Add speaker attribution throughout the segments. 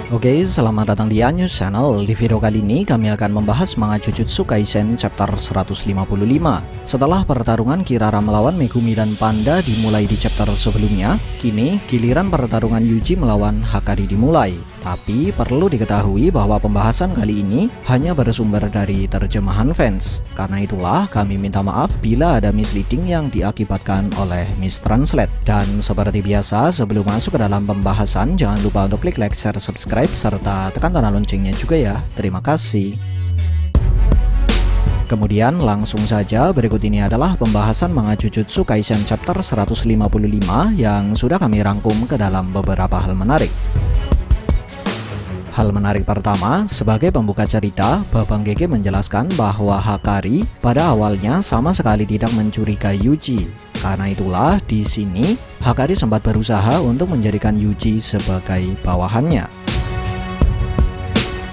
Speaker 1: Oke, selamat datang di News Channel. Di video kali ini kami akan membahas manga Jujutsu Kaisen chapter 155. Setelah pertarungan Kirara melawan Megumi dan Panda dimulai di chapter sebelumnya, kini giliran pertarungan Yuji melawan Hakari dimulai. Tapi perlu diketahui bahwa pembahasan kali ini hanya bersumber dari terjemahan fans. Karena itulah kami minta maaf bila ada misleading yang diakibatkan oleh mistranslate. Dan seperti biasa, sebelum masuk ke dalam pembahasan, jangan lupa untuk klik like, share, subscribe, serta tekan tanda loncengnya juga ya. Terima kasih. Kemudian langsung saja, berikut ini adalah pembahasan manga Jujutsu Kaisen chapter 155 yang sudah kami rangkum ke dalam beberapa hal menarik. Hal menarik pertama, sebagai pembuka cerita, Babang Gege menjelaskan bahwa Hakari pada awalnya sama sekali tidak mencurigai Yuji. Karena itulah di sini Hakari sempat berusaha untuk menjadikan Yuji sebagai bawahannya.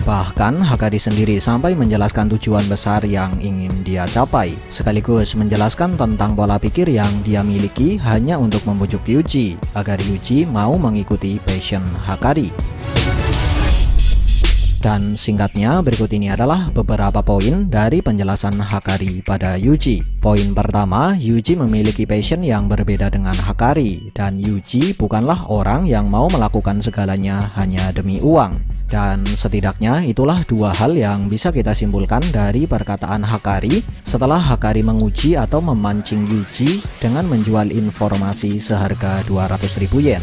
Speaker 1: Bahkan Hakari sendiri sampai menjelaskan tujuan besar yang ingin dia capai, sekaligus menjelaskan tentang pola pikir yang dia miliki hanya untuk membujuk Yuji agar Yuji mau mengikuti passion Hakari. Dan singkatnya, berikut ini adalah beberapa poin dari penjelasan Hakari pada Yuji. Poin pertama, Yuji memiliki passion yang berbeda dengan Hakari, dan Yuji bukanlah orang yang mau melakukan segalanya hanya demi uang. Dan setidaknya itulah dua hal yang bisa kita simpulkan dari perkataan Hakari setelah Hakari menguji atau memancing Yuji dengan menjual informasi seharga 200.000 yen.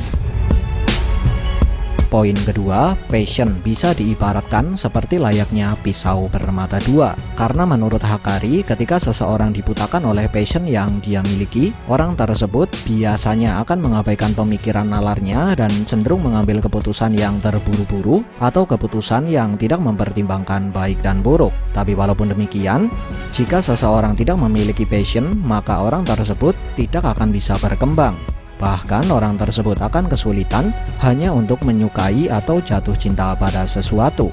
Speaker 1: Poin kedua, passion bisa diibaratkan seperti layaknya pisau bermata dua. Karena menurut Hakari, ketika seseorang dibutakan oleh passion yang dia miliki, orang tersebut biasanya akan mengabaikan pemikiran nalarnya dan cenderung mengambil keputusan yang terburu-buru atau keputusan yang tidak mempertimbangkan baik dan buruk. Tapi walaupun demikian, jika seseorang tidak memiliki passion, maka orang tersebut tidak akan bisa berkembang. Bahkan orang tersebut akan kesulitan hanya untuk menyukai atau jatuh cinta pada sesuatu.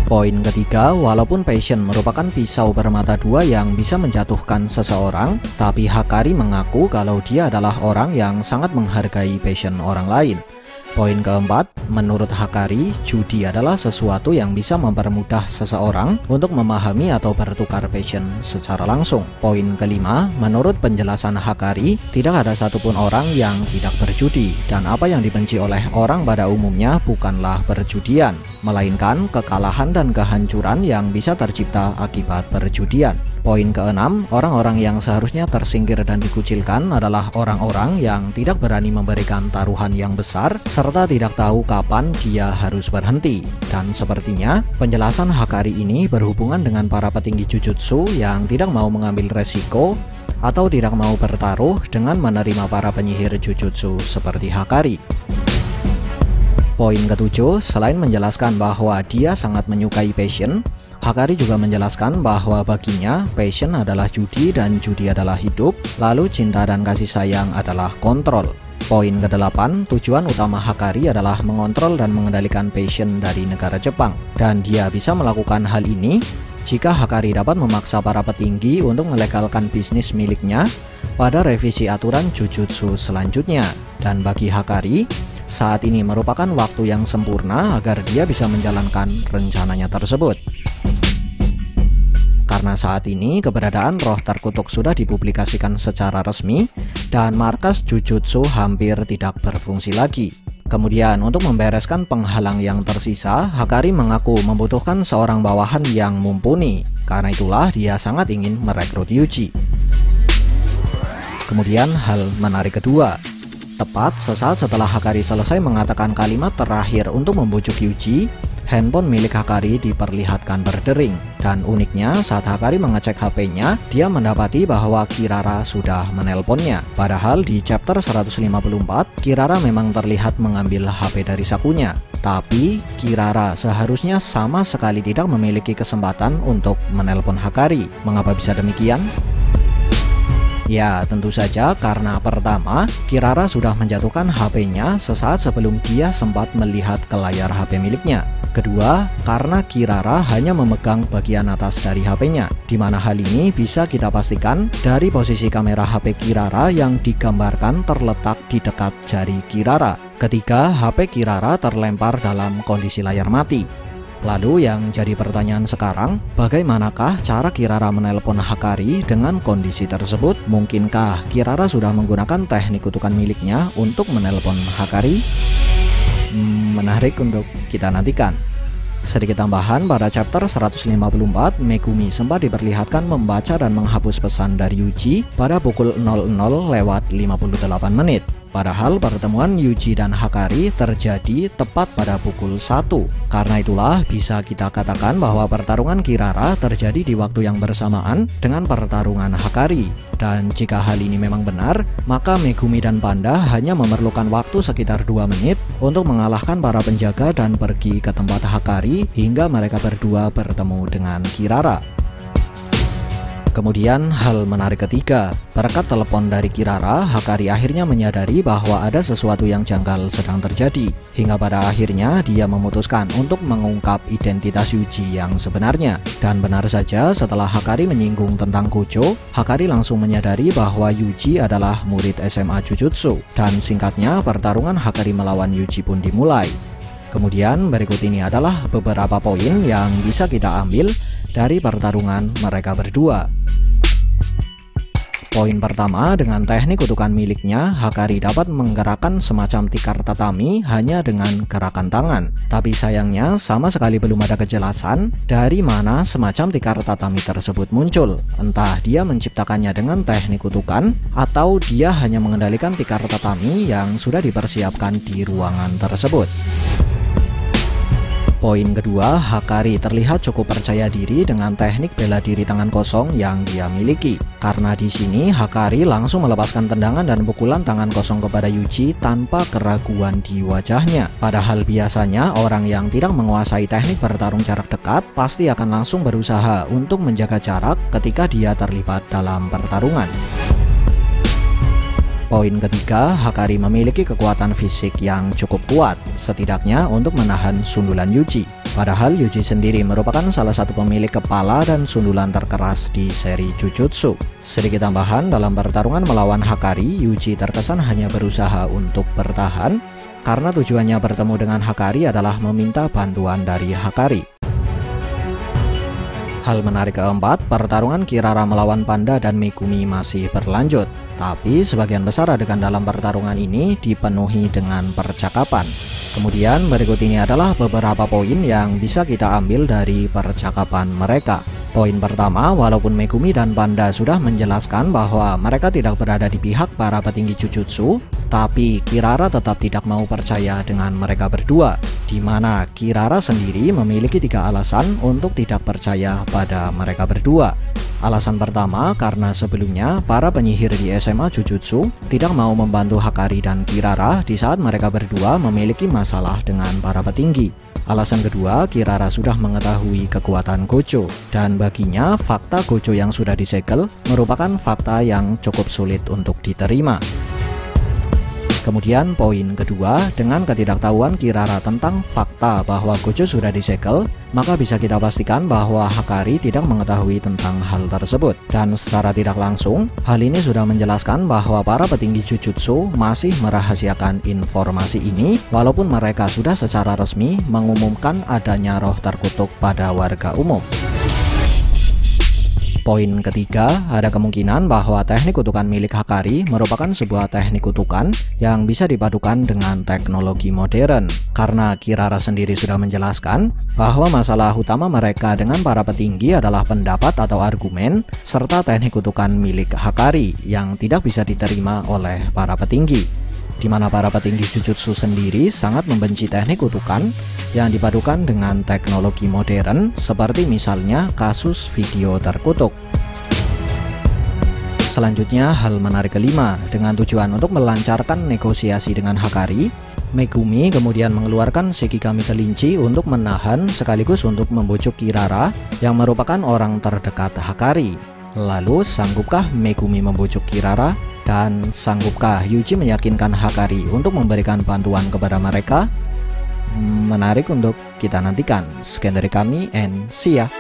Speaker 1: Poin ketiga, walaupun passion merupakan pisau bermata dua yang bisa menjatuhkan seseorang, tapi Hakari mengaku kalau dia adalah orang yang sangat menghargai passion orang lain. Poin keempat, menurut Hakari, judi adalah sesuatu yang bisa mempermudah seseorang untuk memahami atau bertukar passion secara langsung. Poin kelima, menurut penjelasan Hakari, tidak ada satupun orang yang tidak berjudi, dan apa yang dibenci oleh orang pada umumnya bukanlah perjudian, melainkan kekalahan dan kehancuran yang bisa tercipta akibat perjudian. Poin keenam, orang-orang yang seharusnya tersingkir dan dikucilkan adalah orang-orang yang tidak berani memberikan taruhan yang besar serta tidak tahu kapan dia harus berhenti. Dan sepertinya penjelasan Hakari ini berhubungan dengan para petinggi Jujutsu yang tidak mau mengambil resiko atau tidak mau bertaruh dengan menerima para penyihir Jujutsu seperti Hakari. Poin ketujuh, selain menjelaskan bahwa dia sangat menyukai passion, Hakari juga menjelaskan bahwa baginya passion adalah judi dan judi adalah hidup, lalu cinta dan kasih sayang adalah kontrol. Poin ke-8, tujuan utama Hakari adalah mengontrol dan mengendalikan passion dari negara Jepang, dan dia bisa melakukan hal ini jika Hakari dapat memaksa para petinggi untuk melegalkan bisnis miliknya pada revisi aturan Jujutsu selanjutnya. Dan bagi Hakari, saat ini merupakan waktu yang sempurna agar dia bisa menjalankan rencananya tersebut. Karena saat ini keberadaan roh terkutuk sudah dipublikasikan secara resmi dan markas Jujutsu hampir tidak berfungsi lagi. Kemudian untuk membereskan penghalang yang tersisa, Hakari mengaku membutuhkan seorang bawahan yang mumpuni. Karena itulah dia sangat ingin merekrut Yuji. Kemudian hal menarik kedua, tepat sesaat setelah Hakari selesai mengatakan kalimat terakhir untuk membujuk Yuji, handphone milik Hakari diperlihatkan berdering. Dan uniknya, saat Hakari mengecek HP-nya, dia mendapati bahwa Kirara sudah menelponnya. Padahal di chapter 154, Kirara memang terlihat mengambil HP dari sakunya. Tapi Kirara seharusnya sama sekali tidak memiliki kesempatan untuk menelpon Hakari. Mengapa bisa demikian? Ya, tentu saja karena pertama, Kirara sudah menjatuhkan HP-nya sesaat sebelum dia sempat melihat ke layar HP miliknya. Kedua, karena Kirara hanya memegang bagian atas dari HP-nya, di mana hal ini bisa kita pastikan dari posisi kamera HP Kirara yang digambarkan terletak di dekat jari Kirara ketika HP Kirara terlempar dalam kondisi layar mati. Lalu yang jadi pertanyaan sekarang, bagaimanakah cara Kirara menelpon Hakari dengan kondisi tersebut? Mungkinkah Kirara sudah menggunakan teknik kutukan miliknya untuk menelpon Hakari? Menarik untuk kita nantikan. Sedikit tambahan, pada chapter 154, Megumi sempat diperlihatkan membaca dan menghapus pesan dari Yuji pada pukul 00:58 menit. Padahal pertemuan Yuji dan Hakari terjadi tepat pada pukul 1. Karena itulah bisa kita katakan bahwa pertarungan Kirara terjadi di waktu yang bersamaan dengan pertarungan Hakari. Dan jika hal ini memang benar, maka Megumi dan Panda hanya memerlukan waktu sekitar 2 menit untuk mengalahkan para penjaga dan pergi ke tempat Hakari hingga mereka berdua bertemu dengan Kirara. Kemudian hal menarik ketiga, berkat telepon dari Kirara, Hakari akhirnya menyadari bahwa ada sesuatu yang janggal sedang terjadi. Hingga pada akhirnya dia memutuskan untuk mengungkap identitas Yuji yang sebenarnya. Dan benar saja, setelah Hakari menyinggung tentang Gojo, Hakari langsung menyadari bahwa Yuji adalah murid SMA Jujutsu. Dan singkatnya, pertarungan Hakari melawan Yuji pun dimulai. Kemudian berikut ini adalah beberapa poin yang bisa kita ambil dari pertarungan mereka berdua. Poin pertama, dengan teknik kutukan miliknya, Hakari dapat menggerakkan semacam tikar tatami hanya dengan gerakan tangan. Tapi sayangnya sama sekali belum ada kejelasan dari mana semacam tikar tatami tersebut muncul. Entah dia menciptakannya dengan teknik kutukan atau dia hanya mengendalikan tikar tatami yang sudah dipersiapkan di ruangan tersebut. Poin kedua, Hakari terlihat cukup percaya diri dengan teknik bela diri tangan kosong yang dia miliki. Karena di sini Hakari langsung melepaskan tendangan dan pukulan tangan kosong kepada Yuji tanpa keraguan di wajahnya. Padahal biasanya orang yang tidak menguasai teknik bertarung jarak dekat pasti akan langsung berusaha untuk menjaga jarak ketika dia terlibat dalam pertarungan. Poin ketiga, Hakari memiliki kekuatan fisik yang cukup kuat, setidaknya untuk menahan sundulan Yuji. Padahal Yuji sendiri merupakan salah satu pemilik kepala dan sundulan terkeras di seri Jujutsu. Sedikit tambahan, dalam pertarungan melawan Hakari, Yuji terkesan hanya berusaha untuk bertahan, karena tujuannya bertemu dengan Hakari adalah meminta bantuan dari Hakari. Hal menarik keempat, pertarungan Kirara melawan Panda dan Megumi masih berlanjut. Tapi sebagian besar adegan dalam pertarungan ini dipenuhi dengan percakapan. Kemudian berikut ini adalah beberapa poin yang bisa kita ambil dari percakapan mereka. Poin pertama, walaupun Megumi dan Panda sudah menjelaskan bahwa mereka tidak berada di pihak para petinggi Jujutsu, tapi Kirara tetap tidak mau percaya dengan mereka berdua, di mana Kirara sendiri memiliki 3 alasan untuk tidak percaya pada mereka berdua. Alasan pertama, karena sebelumnya para penyihir di SMA Jujutsu tidak mau membantu Hakari dan Kirara di saat mereka berdua memiliki masalah dengan para petinggi. Alasan kedua, Kirara sudah mengetahui kekuatan Gojo, dan baginya fakta Gojo yang sudah disegel merupakan fakta yang cukup sulit untuk diterima. Kemudian poin kedua, dengan ketidaktahuan Kirara tentang fakta bahwa Gojo sudah disegel, maka bisa kita pastikan bahwa Hakari tidak mengetahui tentang hal tersebut. Dan secara tidak langsung, hal ini sudah menjelaskan bahwa para petinggi Jujutsu masih merahasiakan informasi ini, walaupun mereka sudah secara resmi mengumumkan adanya roh terkutuk pada warga umum. Poin ketiga, ada kemungkinan bahwa teknik kutukan milik Hakari merupakan sebuah teknik kutukan yang bisa dipadukan dengan teknologi modern. Karena Kirara sendiri sudah menjelaskan bahwa masalah utama mereka dengan para petinggi adalah pendapat atau argumen, serta teknik kutukan milik Hakari yang tidak bisa diterima oleh para petinggi. Di mana para petinggi Jujutsu sendiri sangat membenci teknik kutukan yang dipadukan dengan teknologi modern, seperti misalnya kasus video terkutuk. Selanjutnya, hal menarik kelima, dengan tujuan untuk melancarkan negosiasi dengan Hakari, Megumi kemudian mengeluarkan Shikigami kelinci untuk menahan sekaligus untuk membujuk Kirara yang merupakan orang terdekat Hakari. Lalu sanggupkah Megumi membujuk Kirara? Dan sanggupkah Yuji meyakinkan Hakari untuk memberikan bantuan kepada mereka? Menarik untuk kita nantikan. Sekian dari kami and see ya.